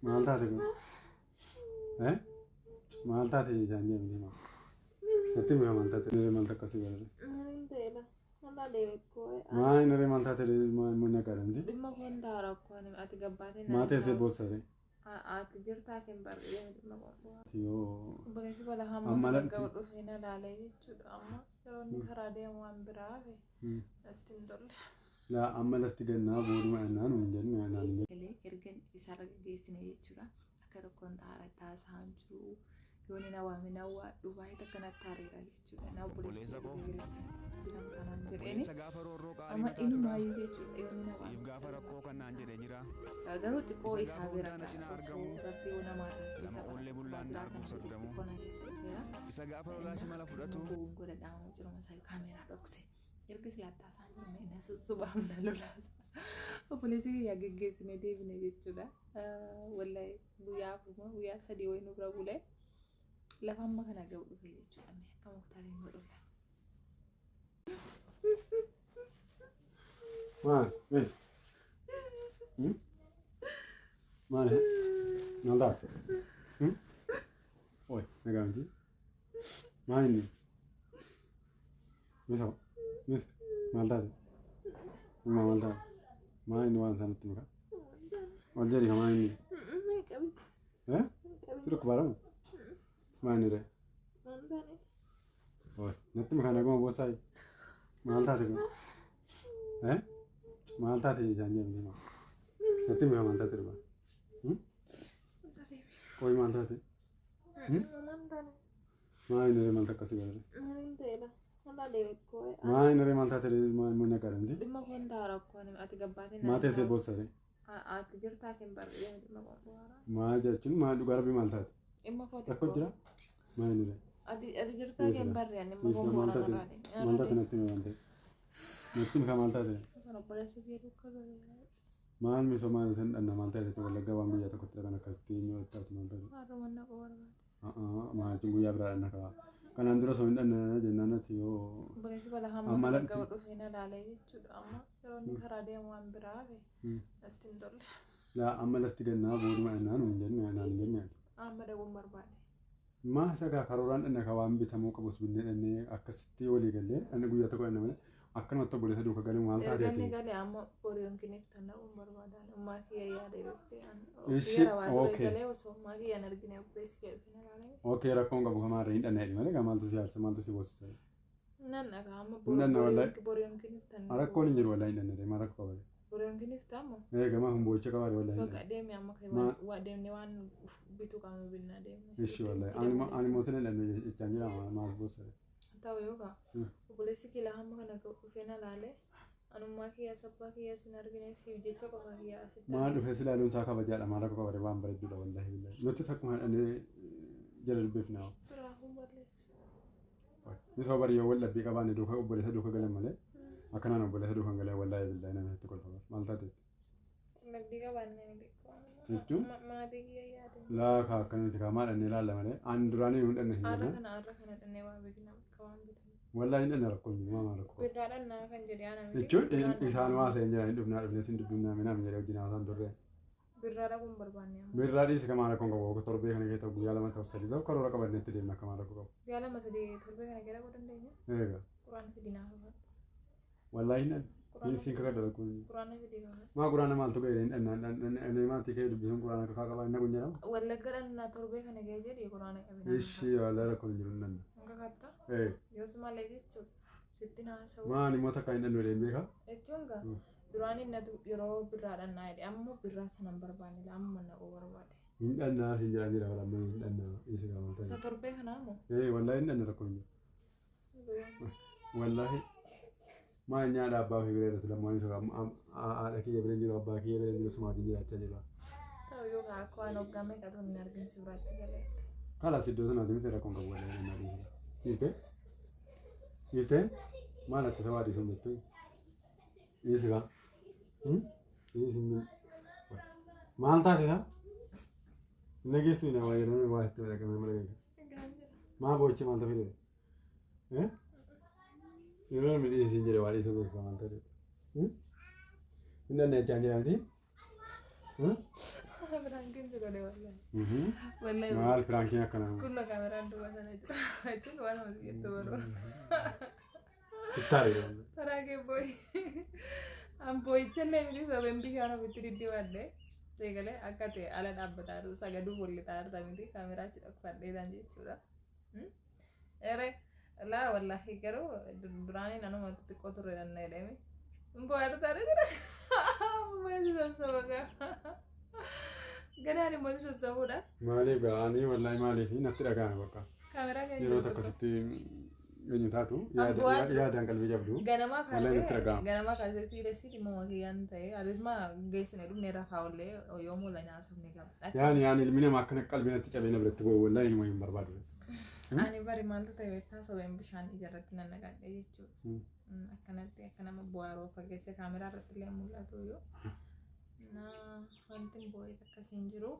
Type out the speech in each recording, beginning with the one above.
Malta eh? Malta ti janji mti ma. Satti mi Malta ti nere Malta kasi gare. Intera. Mala deve coi. Ma nere Malta ti munna karandi. Dimma kontara ko ne ati gabbate na. Mate se bossare. Ati jirta ken bar dimma ko. Tio. Balesi ko la hamma gawdo fena dale jechuudha amma yeroonni karaa deemu waan biraafi natti hin tolle. La amma lafti gannaa booduma annaan hin jenne annaan hin jenne. Ergan isarra geessine jechuudha. Akka tokkoon xaara taasisaan jiru. Yooni na waamina waa Dubaay takkanatti hariira jechuudha. Na obboleessa jiran kanaan jedheeni. Amma inumaayyuu jechuudha yooni na waamina. Gaafa rakkoo kanaan jedhee jira. Garuu xiqqoo isaa bira kan osoo rakkoo namaa taasisa. Ollee bullaan darbu soddamu. Isa gaafa lolaashi mala fudhatu. Godha dhaamu jiru masaayu kaameeraa dhokse. Erga silaattaa isaan jirme na sussubaamna lolaasa. Obboleessi kiyyaa geggeessine deebine jechuudha. Wallahi guyyaa sadii wayii nu bira bulee. Lafa amma kana ga'u dhufee jechuudha. Akka muktaaliin nu dhufe. Maal? Yes. Maal? Naldaa? Oi, nagamti. Maal inni? Misoo? Mis? Maal taate? Ima maal taate? Maal inni waan sanatti muka? Wal jedhi ka maal inni? Eh? Sirra kubaaramu? Maal inni? Oi, natti muka naguma boosaayi. Maal taate kun? Eh? Maal taate jaanjee miti ma? Natti muka maal taate dhufa? Oi maal taate? Maal inni maal takkasi galate? Maal inni maal taate munna qaranti? Dhimma kun daara ko ne ati gabbate na. Maate se boosare? Ati jirta ken bar dhimma kun daara. Maal jechuun maal dhugaa rabbi maal taate? Dhimma ko Rakkoo jira? Maal inni? Ati jirta ken bar dhimma kun maal taate? Maal taate natti maal taate? Natti muka maal taate? Sana obboleessi kee dhukka galee. Maal misoo maal san dhanna maal taate wallaggaa waan guyyaa tokkotti kan akkasitti eenyu taate maal taate? Harmanna ko barbaade. Maaltiin guyyaa biraa dhanna ka'a. Kanaan dura osoo hin dhanna jennaan ati yoo. Obboleessi koo hamma ga'u dhufee na laalee jechuudha amma yeroonni karaa deemu waan biraafi natti hin tolle. La amma lafti gannaa booduma annaan hin jenne annaan hin jenne. Amma dhaguun barbaade. Maa sagaa karooraan dhanna ka waan bitamuu qabus binnee dhannee akkasitti walii galee dhanna guyyaa tokko dhanna malee akkanumatti obboleessa duuka galee maal taatee. Erganni galee amma boriyoon kiniif ta'uun barbaadaan ummaa kiyya yaadee beektee. Ishi okay. Galee osoo ummaa kiyyaan argine obboleessi kee dhufee na laalee. Okay rakkoon qabu kamaa irra hin dhanneedhi malee maaltu si aarsa maaltu si boosisa. Nan dhagaa amma boriyoon kiniif ta'an. Rakkoon hin jiru walaa hin dhanneedha maal rakkoo qabale. Boriyoon kiniif ta'amu. Gamaa humbocha qabaadha walaa hin. Bakka deemee amma kan waa deemnee waan bituu qabnu binnaa deemne. Ishi walaa ani mootiin hin dhanne jechaan jira maal boosa. Ta'u yookaan obboleessi kiyya hamma kana dhufee na laalee. Anummaa kiyya sabbaa kiyya sin argine siif jecha qofa kiyya asitti. Maal dhufee si ilaaluun isaa kabajaadha maal akka kabade waan bareedduudha wallaahi billahi. Nuti akkuma dhannee jala dubbeefnaa. Raafuu balleessu. Misoo bariyyoo wal dhabbii qabaanne duuka obboleessa duuka galan malee akkanaan obboleessa duuka galan wallaahi billahi namatti kolfa maal taate. Dhabbii qabaanne ni beeku. Jechuun maatii kiyya yaade. Laaka akkanatti kaamaa dhannee ilaalla malee aan duraanii hin dhanne hin jenne. Arra kana dhannee waa beekna qabaan bitan. Wallahi hin dhanne rakkoo hin jiru maa rakkoo. Birraadhaan naa kan jedhe aanan. Jechuun isaan waa seen jira hin dhufnaa dhufnee sin dubbinaa minaa jedhee wajjin haasaan turre. Birraadhaa kun barbaanne. Birraa dhiisi kamaa rakkoon qabu torbee kana keessa guyyaa lama ta'u sadii ta'u karoora qabanneetti deemna kamaa rakkoo qabu. Guyyaa lama sadii torbee kana keessa godhan dandeenya. Eega. Quraana fidinaa fayyadu. Wallahi hin siin kakka dalaguu. Quraana fidii kana. Maa quraana maaltu ga'e hin maatii kee dubbisuun quraana kakkaa qabaa hin nagun jedhama. Wallagga dhannaa torbee kana keessa jedhee quraana qabina. Ishii wallahi rakkoon hin jiru hin dhanna. Kakkatta. Yoos malee jechuudha. Sittiin haasa'u. Maan immoo takka hin dhannu jedheen beekaa? Jechuun gaa duraan inni yeroo birraa dhannaa jedhe amma birraa sanan barbaanne amma naquu barbaade. Hin dhannaa siin jedhan jira wala amma hin dhannaa isa gaafatan. Isa torbee kanaa moo? Wallahi hin dhanna rakkoon hin jiru. Wallahi maa nyaadha abbaa fi bireedha lamaan isa haadha kiyya bireen jiru abbaa kiyya bireen jiru sumaatiin jiraachaa jira. Ta'u yookaan akka waan hoggaa meeqa tun hin argin si biraatti galee. Kalas iddoo sanatti miti rakkoon qabu wallahi hin adiin. Hiirtee? Hiirtee? Maal ati sabaa adiisuun jettu? Dhiisi kaa? Dhiisi maal taate kaa? Inni geessu hin waa jedhamee waa itti dhaqamee mala gahaa. Maa boochi maal ta'e fide? Yeroo namni dhiisiin jedhe waa dhiisuu beekaa maal ta'e? Hin dandeenyaan jedhamti? Frankin juga deh wallahi. Wallahi. Mal Frankin akkana. Kunno kameraan duba sana jira. Jechuun waan hojii jettu baroo. Sittari. Tarakee boy. An boyichallee miti sabeen bishaan ofitti diddiiwadde. Seegalee akka ta'e ala dhaabbataa jiru sagaduu bolli taa'arta miti kaameraa achi dhokfadheetan jechuudha. Ere laa wallahi garuu duraanii nanumatti xiqqoo turre danna jedhame. Bohaartaa jira. Maali sassabagaa. Ganaan immoo sassabuudha. Maaliif ga'anii wallahi maaliif natti dhaga'an bakka. Kaameraa kan yeroo akkasitti eenyu taatu yaadaan qalbii jabdu. Ganama kaasee siidessi dhimma wakiyyaan ta'e adeemma geessine dhumne rafaa ollee yoo muula nyaasofne qaba. Yaani ilmi namaa akkana qalbii natti cabee na biratti bo'u wallahi inuma hin barbaadu. Ani bari maaltu ta'e beektaa sobeen bishaan ijarratti nan naqadhe jechuudha. Akkanatti akka nama bu'aaroo fageesse kaameraa irratti illee mul'atu yoo. Wanti bo'ee akkasiin jiru.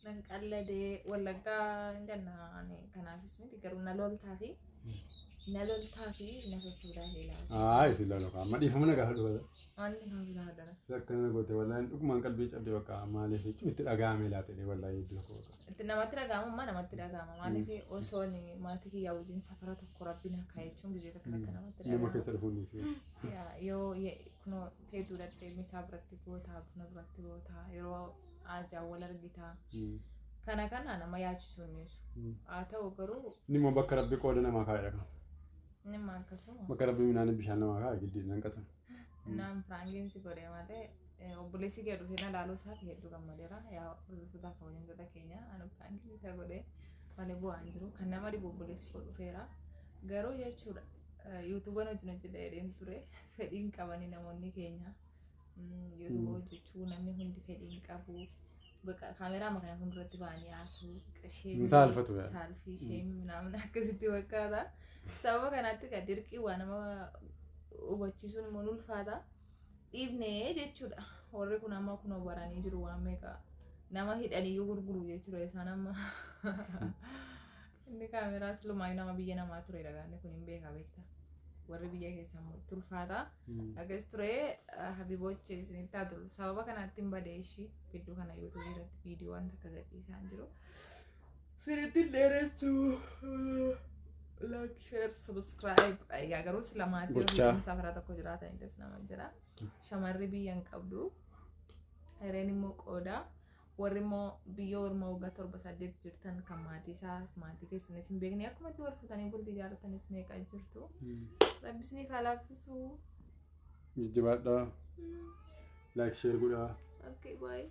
Nan qalladee wallaggaa hin jennaan kanaafis miti garuu na loltaa fi na sossoodaa ilaalu. Isin lolu amma dhiifama nagaa hodhu. Wanni kan biraa dara. Akkana goote wallahi dhugumaan qalbii cabde bakka maaliif itti dhaga'ame laatee wallahi iddoo koo. Itti namatti dhaga'ama namatti dhaga'ama maaliif osoo maatii kiyyaa wajjin safara tokko rabbiin akka jechuun gizee takka namatti dhaga'ama. Nama keessa dhufuun dhiisuu. Yoo kunoo teetuu dhattee misaa biratti gootaa buna biratti gootaa yeroo ajaa wal argitaa. Kana nama yaachisuun dhiisu. Haa ta'u garuu. Nima bakka rabbi qooda namaa kaa'edha kan. Nima akkasuma. Bakka rabbi midhaan bishaan namaa kaa'e giddii nan qatan. Nam Frankinsi godhee malee obboleessi kee dhufee na laaluu isaati hedduu gammadeera. Yaa obboleessota akka wajjin keenya ani Frankinsi isa godhee malee bu'aan jiru. Kan nama dhibu obboleessi koo dhufeera. Garuu jechuudha yuutuuban wajjin hojjedheen ture fedhiin qabanii namoonni keenya yuutuuba hojjechuu namni hundi fedhiin qabu. Bakka kaameraa makana fuulduratti ba'anii haasuu saalfatu saalfii ishee namni akkasitti fakkaata. Sababa kanatti kan dirqii waan nama hubachiisuun immoo ulfaata. Dhiibnee jechuudha. Warri kun amma kunoo baranii jiru waan meeqa nama hidhaniyyuu gurguru jechuudha isaan amma. Inni kaameraas lumaa nama biyya namaa ture dhagaanne kun hin beekaa beektaa. Warri biyya keessaa immoo ulfaata. Akkas ture habibochi isinitti haa tolu. Sababa kanatti hin badee ishii gidduu kana yuutuubii irratti viidiyoo wanta akka gadhiisaan jiru. Sinitti dheeressuu. Like, share, subscribe. Yaa garuu sila maatii waliin safara tokko jiraataniinis nama jira. Shamarri biyya hin qabdu. Hireen immoo qooda. Warri immoo biyya ormaa waggaa 7-8 jirtan kan maatii isaas maatii keessanis hin beekne akkuma itti wal fuutanii bultii ijaarratanis meeqa jirtu. Rabbisni kaalaafisu. Jijjibaadhaa. Like, share godhaa. Okay, bye.